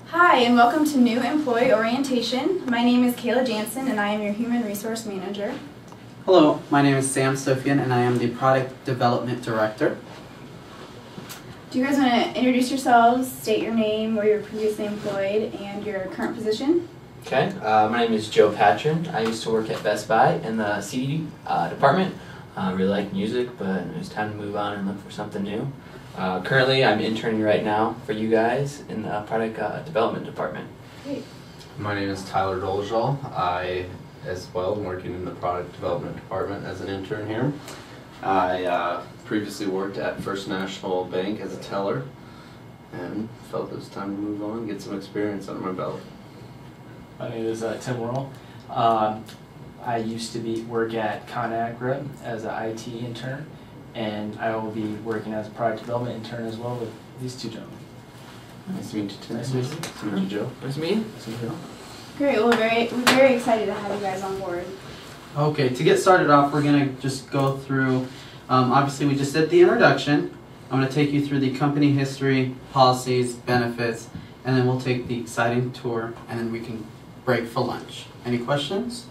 Hi, and welcome to New Employee Orientation. My name is Kayla Jansen, and I am your Human Resource Manager. Hello, my name is Sam Sofian, and I am the Product Development Director. Do you guys want to introduce yourselves, state your name, where you were previously employed, and your current position? Okay, my name is Joe Patron. I used to work at Best Buy in the CD department. I really like music, but it was time to move on and look for something new. Currently, I'm interning right now for you guys in the Product Development Department. Great. My name is Tyler Dolezal. I, as well, am working in the Product Development Department as an intern here. I previously worked at First National Bank as a teller and felt it was time to move on and get some experience under my belt. My name is Tim Worrell. I used to work at ConAgra as an IT intern, and I will be working as a product development intern as well with these two gentlemen. Nice to meet you, Tim. Nice to meet you. Nice to meet you, Joe. Nice to meet you. Nice to meet you. Great. Well, we're very excited to have you guys on board. Okay, to get started off, we're going to just go through, obviously we just did the introduction. I'm going to take you through the company history, policies, benefits, and then we'll take the exciting tour, and then we can break for lunch. Any questions?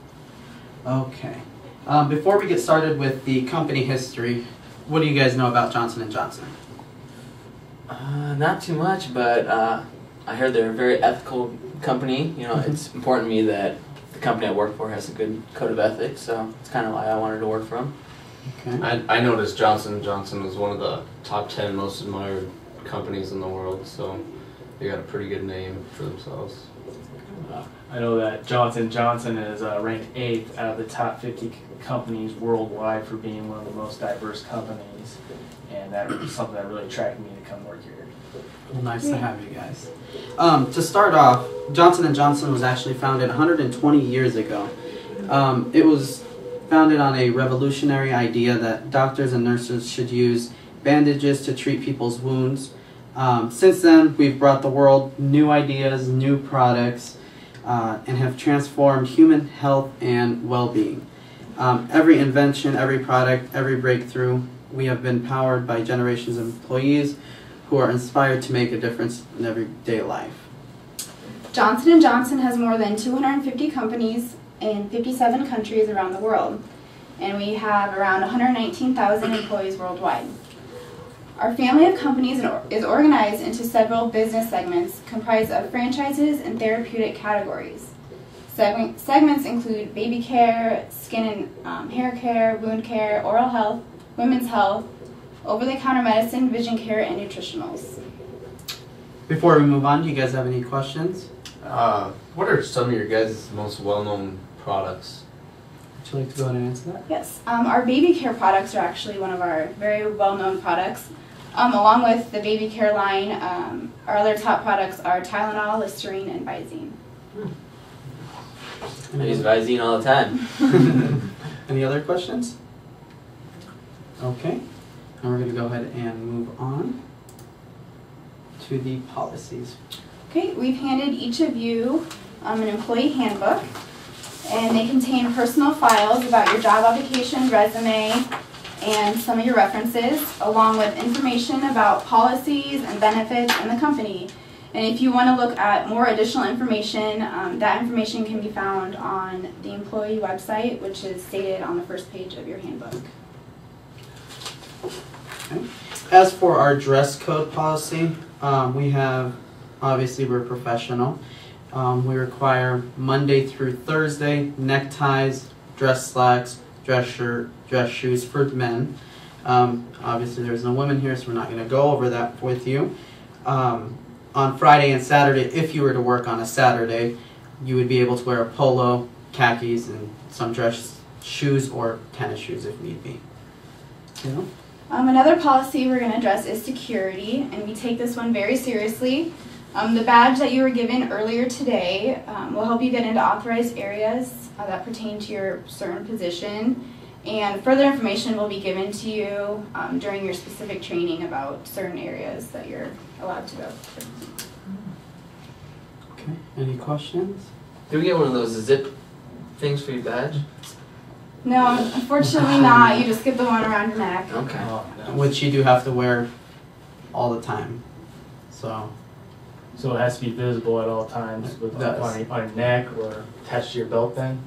Okay. Before we get started with the company history, what do you guys know about Johnson & Johnson? Not too much, but I heard they're a very ethical company. You know, it's important to me that the company I work for has a good code of ethics, so it's kind of why I wanted to work for them. Okay. I noticed Johnson & Johnson was one of the top 10 most admired companies in the world, so they got a pretty good name for themselves. I know that Johnson & Johnson is ranked 8th out of the top 50 companies worldwide for being one of the most diverse companies, and that was something that really attracted me to come work here. Well, nice to have you guys. To start off, Johnson & Johnson was actually founded 120 years ago. It was founded on a revolutionary idea that doctors and nurses should use bandages to treat people's wounds. Since then, we've brought the world new ideas, new products, and have transformed human health and well-being. Every invention, every product, every breakthrough, we have been powered by generations of employees who are inspired to make a difference in everyday life. Johnson & Johnson has more than 250 companies in 57 countries around the world, and we have around 119,000 employees worldwide. Our family of companies is organized into several business segments comprised of franchises and therapeutic categories. Segments include baby care, skin and hair care, wound care, oral health, women's health, over-the-counter medicine, vision care, and nutritionals. Before we move on, do you guys have any questions? What are some of your guys' most well-known products? Would you like to go ahead and answer that? Yes, our baby care products are actually one of our very well-known products. Along with the baby care line, our other top products are Tylenol, Listerine, and Visine. I use Visine all the time. Any other questions? Okay, now we're going to go ahead and move on to the policies. Okay, we've handed each of you an employee handbook, and they contain personal files about your job application, resume, and some of your references, along with information about policies and benefits and the company. And if you want to look at more additional information, that information can be found on the employee website, which is stated on the first page of your handbook. Okay. As for our dress code policy, we have, obviously we're professional. We require Monday through Thursday neckties, dress slacks, dress shirt, dress shoes for men. Obviously there's no women here, so we're not going to go over that with you. On Friday and Saturday, if you were to work on a Saturday, you would be able to wear a polo, khakis, and some dress shoes or tennis shoes if need be. You know? Another policy we're going to address is security, and we take this one very seriously. The badge that you were given earlier today will help you get into authorized areas that pertain to your certain position, and further information will be given to you during your specific training about certain areas that you're allowed to go. Okay, any questions? Did we get one of those zip things for your badge? No, unfortunately not. You just get the one around your neck. Okay. Oh, no. Which you do have to wear all the time. So, So it has to be visible at all times with It on your neck or attached to your belt then?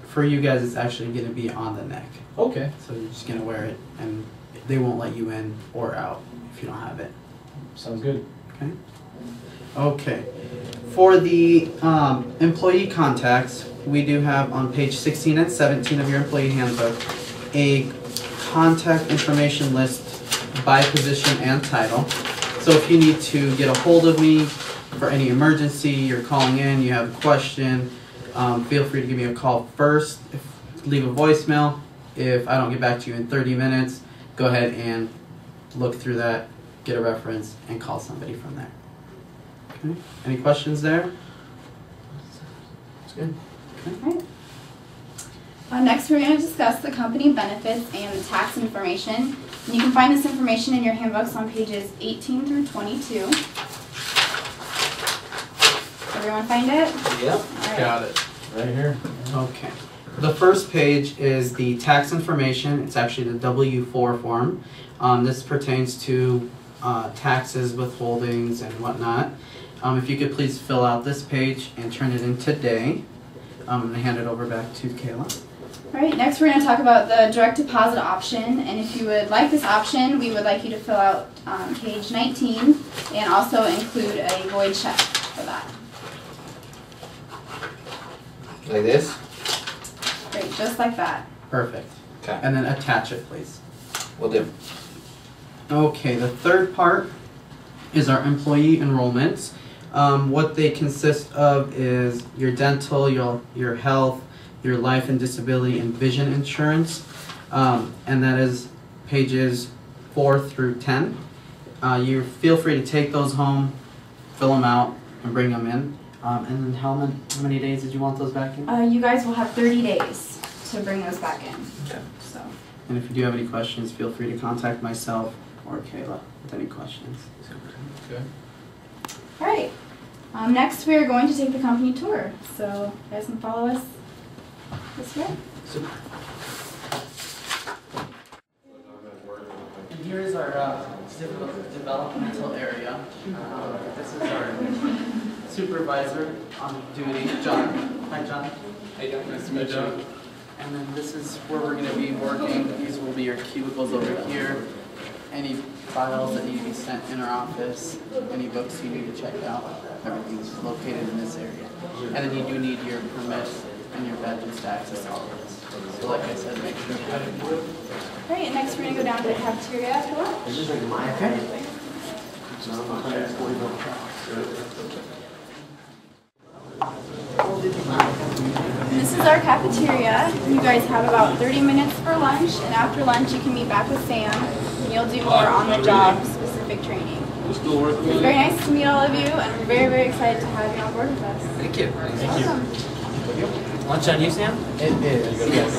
For you guys, it's actually going to be on the neck. Okay. So you're just going to wear it, and they won't let you in or out if you don't have it. Sounds good. Okay. Okay. For the employee contacts, we do have on page 16 and 17 of your employee handbook a contact information list by position and title. So if you need to get a hold of me for any emergency, you're calling in, you have a question, feel free to give me a call first. Leave a voicemail. If I don't get back to you in 30 minutes, go ahead and look through that, get a reference, and call somebody from there. Okay. Any questions there? That's good. Alright. Next, we're going to discuss the company benefits and the tax information. And you can find this information in your handbooks on pages 18 through 22. Everyone find it? Yep. Alright. Got it. Right here. Okay. The first page is the tax information. It's actually the W-4 form. This pertains to taxes, withholdings, and whatnot. If you could please fill out this page and turn it in today. I'm going to hand it over back to Kayla. Alright, next we're going to talk about the direct deposit option, and if you would like this option, we would like you to fill out page 19 and also include a void check for that. Like this? Great, just like that. Perfect. Okay. And then attach it, please. Will do. Okay, the third part is our employee enrollments. What they consist of is your dental, your health, your life and disability and vision insurance, and that is pages 4 through 10. You feel free to take those home, fill them out, and bring them in. And then how many days did you want those back in? You guys will have 30 days to bring those back in. Okay. So. And if you do have any questions, feel free to contact myself or Kayla with any questions. Okay. Alright, next we are going to take the company tour. So you guys can follow us this way. Super. And here is our developmental area. This is our supervisor on duty, John. Hi, John. Hey, John. Nice to meet you. And then this is where we're going to be working. These will be your cubicles over here. Any files that need to be sent in our office, any books you need to check out, everything's located in this area. And then you do need your permit and your badges to access all of this. So like I said, make sure you have it. Alright, and next we're going to go down to the cafeteria after lunch. Okay. And this is our cafeteria. You guys have about 30 minutes for lunch, and after lunch you can meet back with Sam, and you'll do more on-the-job specific training. It's very nice to meet all of you, and we're very, very excited to have you on board with us. Thank you. Welcome. Lunch on you, Sam? It is. Yes.